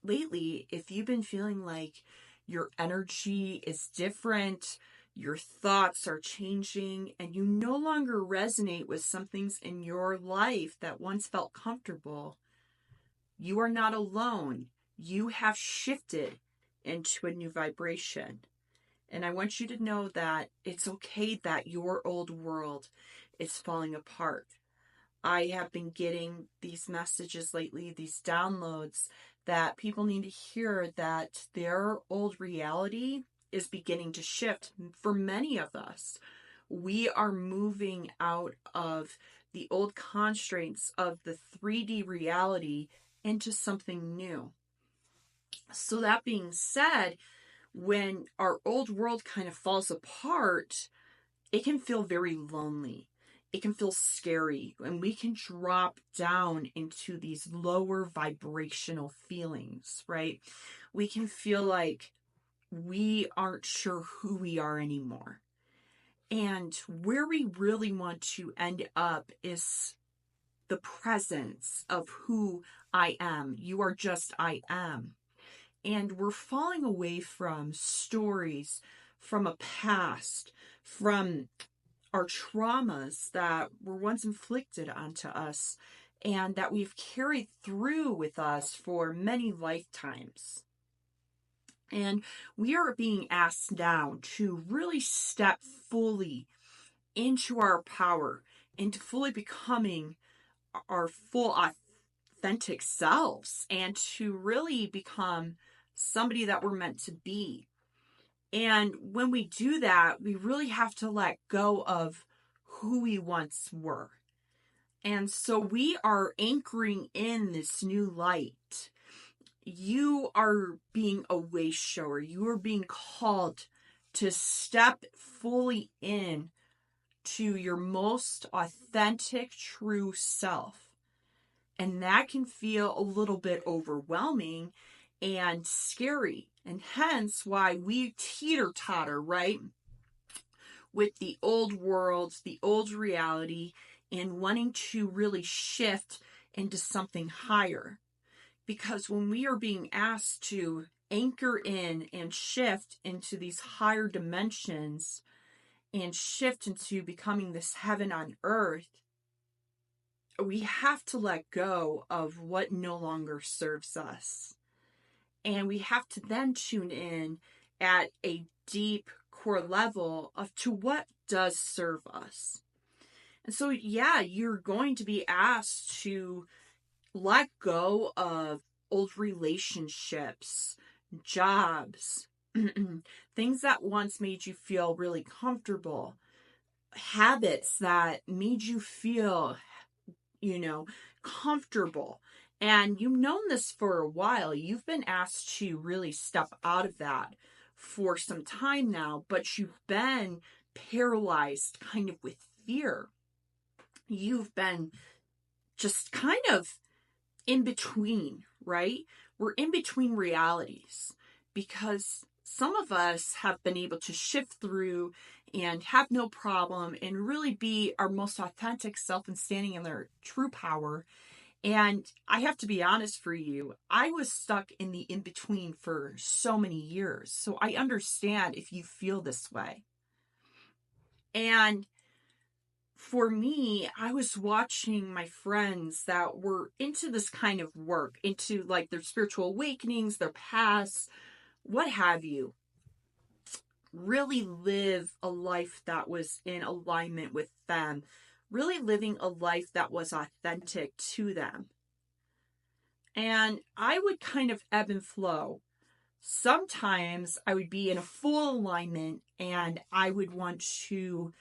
lately, if you've been feeling like your energy is different, your thoughts are changing, and you no longer resonate with some things in your life that once felt comfortable, you are not alone. You have shifted into a new vibration. And I want you to know that it's okay that your old world is falling apart. I have been getting these messages lately, these downloads, that people need to hear that their old reality is beginning to shift. For many of us, we are moving out of the old constraints of the 3D reality into something new. So, that being said, when our old world kind of falls apart, it can feel very lonely. It can feel scary, and we can drop down into these lower vibrational feelings, right? We can feel like we aren't sure who we are anymore. And where we really want to end up is the presence of who I am. You are just I am. And we're falling away from stories from a past, from our traumas that were once inflicted onto us and that we've carried through with us for many lifetimes. And we are being asked now to really step fully into our power, into fully becoming our full authentic selves, and to really become somebody that we're meant to be. And when we do that, we really have to let go of who we once were. And so we are anchoring in this new light. You are being a way shower. You are being called to step fully in to your most authentic, true self. And that can feel a little bit overwhelming and scary. And hence why we teeter-totter, right? With the old world, the old reality, and wanting to really shift into something higher. Because when we are being asked to anchor in and shift into these higher dimensions and shift into becoming this heaven on earth, we have to let go of what no longer serves us. And we have to then tune in at a deep core level of to what does serve us. And so, yeah, you're going to be asked to let go of old relationships, jobs, things that once made you feel really comfortable, habits that made you feel, comfortable. And you've known this for a while. You've been asked to really step out of that for some time now, but you've been paralyzed kind of with fear. You've been just kind of in between, right? We're in between realities because some of us have been able to shift through and have no problem and really be our most authentic self and standing in their true power. And I have to be honest for you, I was stuck in the in-between for so many years. So I understand if you feel this way. And for me, I was watching my friends that were into this kind of work, into like their spiritual awakenings, their paths, what have you, really live a life that was in alignment with them, really living a life that was authentic to them. And I would kind of ebb and flow. Sometimes I would be in a full alignment and I would want to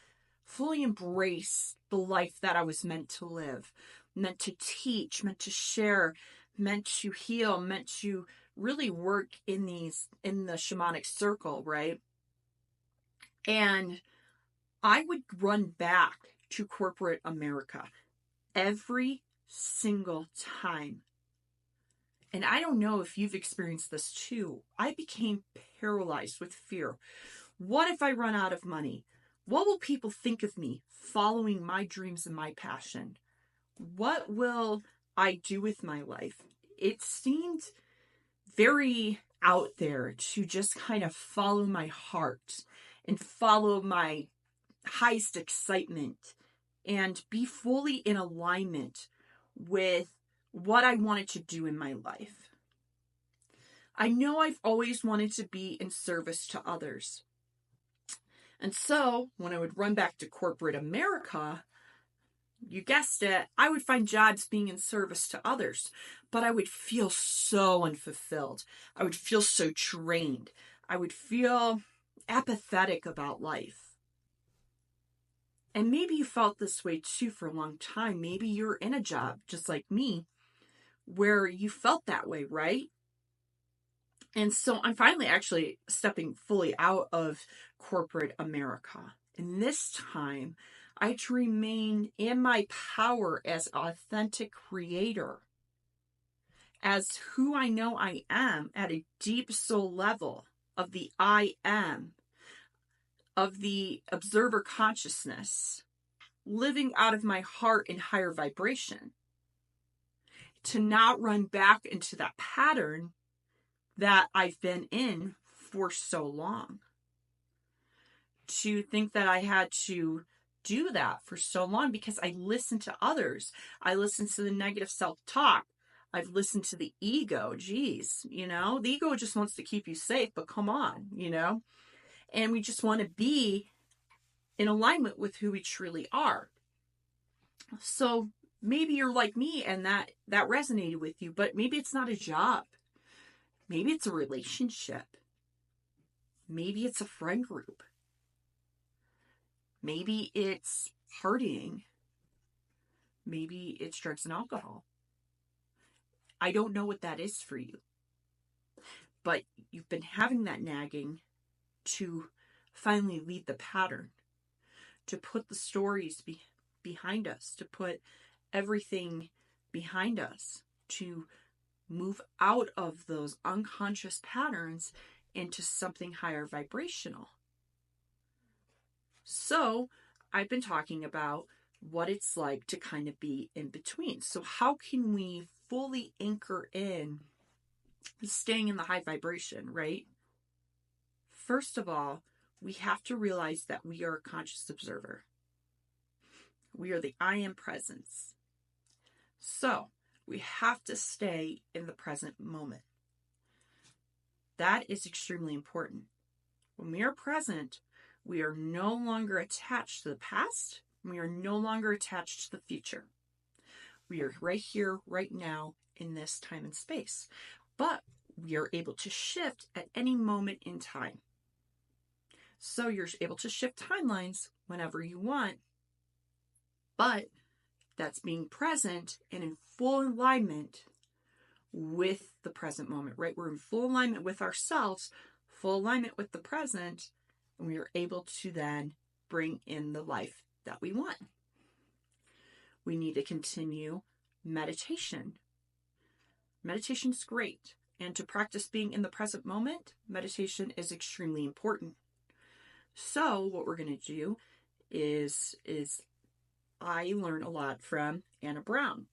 fully embrace the life that I was meant to live, meant to teach, meant to share, meant to heal, meant to really work in the shamanic circle, right? And I would run back to corporate America every single time. And I don't know if you've experienced this too. I became paralyzed with fear. What if I run out of money? What will people think of me following my dreams and my passion? What will I do with my life? It seemed very out there to just kind of follow my heart and follow my highest excitement and be fully in alignment with what I wanted to do in my life. I know I've always wanted to be in service to others. And so when I would run back to corporate America, you guessed it, I would find jobs being in service to others, but I would feel so unfulfilled. I would feel so drained. I would feel apathetic about life. And maybe you felt this way too for a long time. Maybe you're in a job just like me where you felt that way, right? And so I'm finally actually stepping fully out of corporate America. And this time, I to remain in my power as authentic creator, as who I know I am at a deep soul level of the I am, of the observer consciousness, living out of my heart in higher vibration, to not run back into that pattern that I've been in for so long. To think that I had to do that for so long because I listened to others. I listened to the negative self-talk. I've listened to the ego. Geez, the ego just wants to keep you safe, but come on, and we just want to be in alignment with who we truly are. So maybe you're like me and that resonated with you, but maybe it's not a job. Maybe it's a relationship. Maybe it's a friend group. Maybe it's partying. Maybe it's drugs and alcohol. I don't know what that is for you. But you've been having that nagging to finally lead the pattern, to put the stories behind us, to put everything behind us, to move out of those unconscious patterns into something higher vibrational. So I've been talking about what it's like to kind of be in between. So how can we fully anchor in staying in the high vibration, right? First of all, we have to realize that we are a conscious observer. We are the I am presence. So we have to stay in the present moment. That is extremely important. When we are present, we are no longer attached to the past. We are no longer attached to the future. We are right here, right now, in this time and space. But we are able to shift at any moment in time. So you're able to shift timelines whenever you want. But that's being present and in full alignment with the present moment, right? We're in full alignment with ourselves, full alignment with the present, and we are able to then bring in the life that we want. We need to continue meditation. Meditation is great. And to practice being in the present moment, meditation is extremely important. So what we're going to do is I learn a lot from Anna Brown.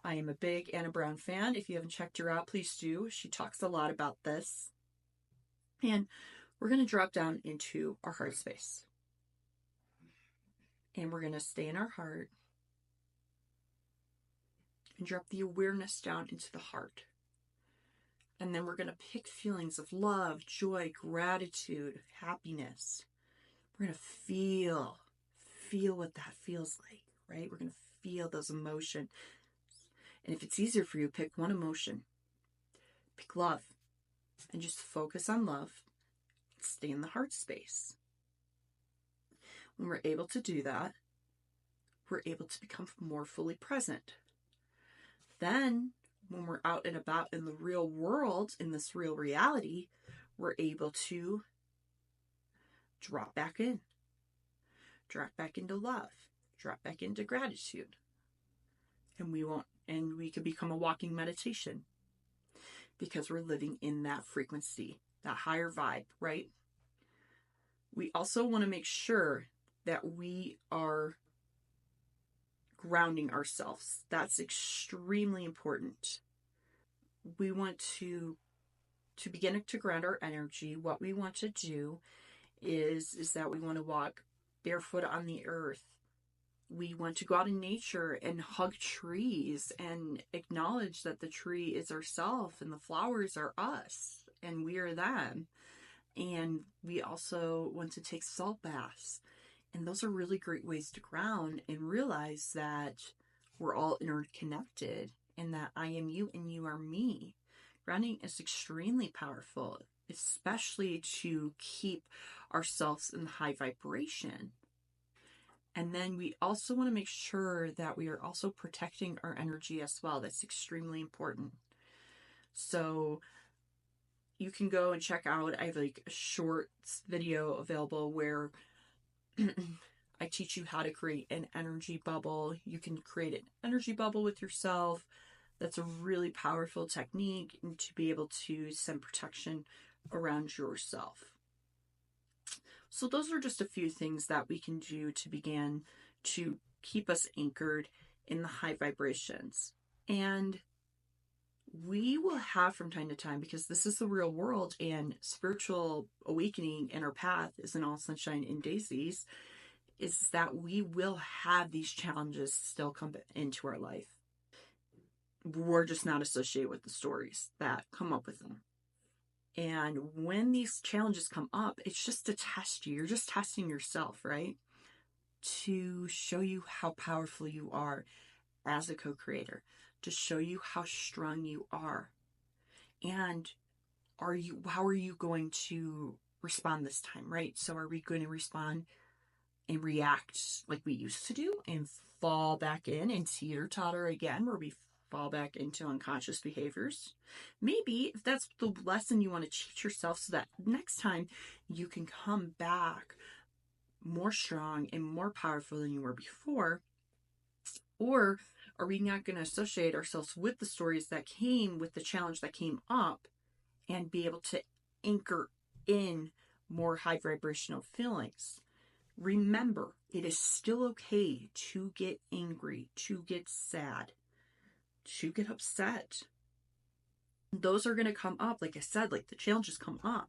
I am a big Anna Brown fan. If you haven't checked her out, please do. She talks a lot about this. And we're going to drop down into our heart space. And we're going to stay in our heart and drop the awareness down into the heart. And then we're going to pick feelings of love, joy, gratitude, happiness. We're going to feel what that feels like, right? We're going to feel those emotions. And if it's easier for you, pick one emotion. Pick love. And just focus on love. Stay in the heart space. When we're able to do that, we're able to become more fully present. Then, when we're out and about in the real world, in this real reality, we're able to drop back in. Drop back into love. Drop back into gratitude. And we can become a walking meditation because we're living in that frequency, that higher vibe, right? We also want to make sure that we are grounding ourselves. That's extremely important. We want to to begin to ground our energy, what we want to do is that we want to walk barefoot on the earth. We want to go out in nature and hug trees and acknowledge that the tree is ourself and the flowers are us and we are them. And we also want to take salt baths. And those are really great ways to ground and realize that we're all interconnected and that I am you and you are me. Grounding is extremely powerful, especially to keep ourselves in high vibration. And then we also want to make sure that we are also protecting our energy as well. That's extremely important. So you can go and check out, I have like a short video available where I teach you how to create an energy bubble. You can create an energy bubble with yourself. That's a really powerful technique to be able to send protection around yourself. So those are just a few things that we can do to begin to keep us anchored in the high vibrations. And we will have from time to time, because this is the real world and spiritual awakening in our path isn't all sunshine and daisies, is that we will have these challenges still come into our life. We're just not associated with the stories that come up with them. And when these challenges come up, it's just to test you. You're just testing yourself, right? To show you how powerful you are as a co-creator, to show you how strong you are. And how are you going to respond this time, right? So are we going to respond and react like we used to do and fall back in and teeter-totter again, where we fall back into unconscious behaviors? Maybe if that's the lesson you want to teach yourself, so that next time you can come back more strong and more powerful than you were before. Or are we not going to associate ourselves with the stories that came with the challenge that came up and be able to anchor in more high vibrational feelings? Remember, it is still okay to get angry, to get sad, to get upset. Those are going to come up. Like I said, like the challenges come up.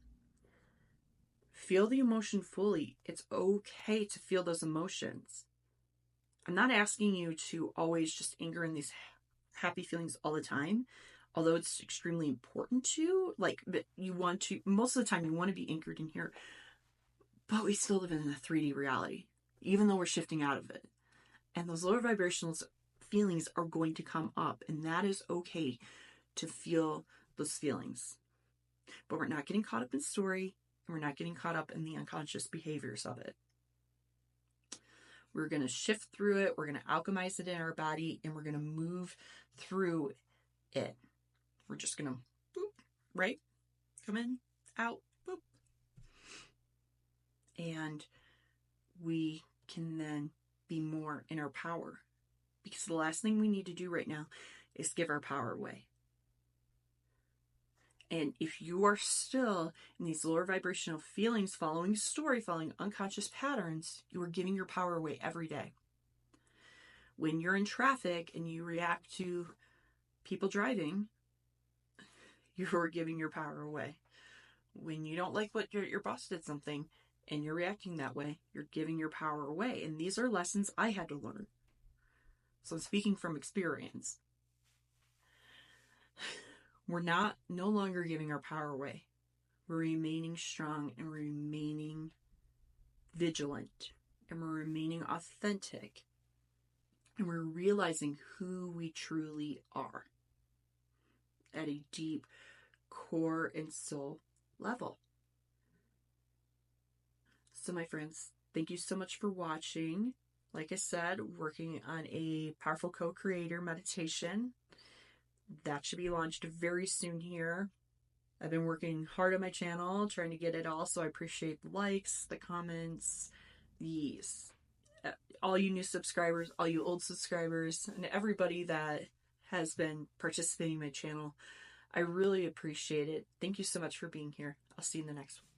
Feel the emotion fully. It's okay to feel those emotions. I'm not asking you to always just anchor in these happy feelings all the time, although it's extremely important to, like, you want to, most of the time you want to be anchored in here, but we still live in a 3D reality, even though we're shifting out of it. And those lower vibrational feelings are going to come up, and that is okay to feel those feelings. But we're not getting caught up in story, and we're not getting caught up in the unconscious behaviors of it. We're going to shift through it. We're going to alchemize it in our body, and we're going to move through it. We're just going to boop, right? Come in, out, boop. And we can then be more in our power. Because the last thing we need to do right now is give our power away. And if you are still in these lower vibrational feelings, following story, following unconscious patterns, you are giving your power away every day. When you're in traffic and you react to people driving, you're giving your power away. When you don't like what your boss did something and you're reacting that way, you're giving your power away. And these are lessons I had to learn. So I'm speaking from experience. We're no longer giving our power away. We're remaining strong and remaining vigilant, and we're remaining authentic, and we're realizing who we truly are at a deep core and soul level. So my friends, thank you so much for watching. Like I said, working on a powerful co-creator meditation that should be launched very soon here. I've been working hard on my channel, trying to get it all, so I appreciate the likes, the comments, all you new subscribers, all you old subscribers, and everybody that has been participating in my channel. I really appreciate it. Thank you so much for being here. I'll see you in the next one.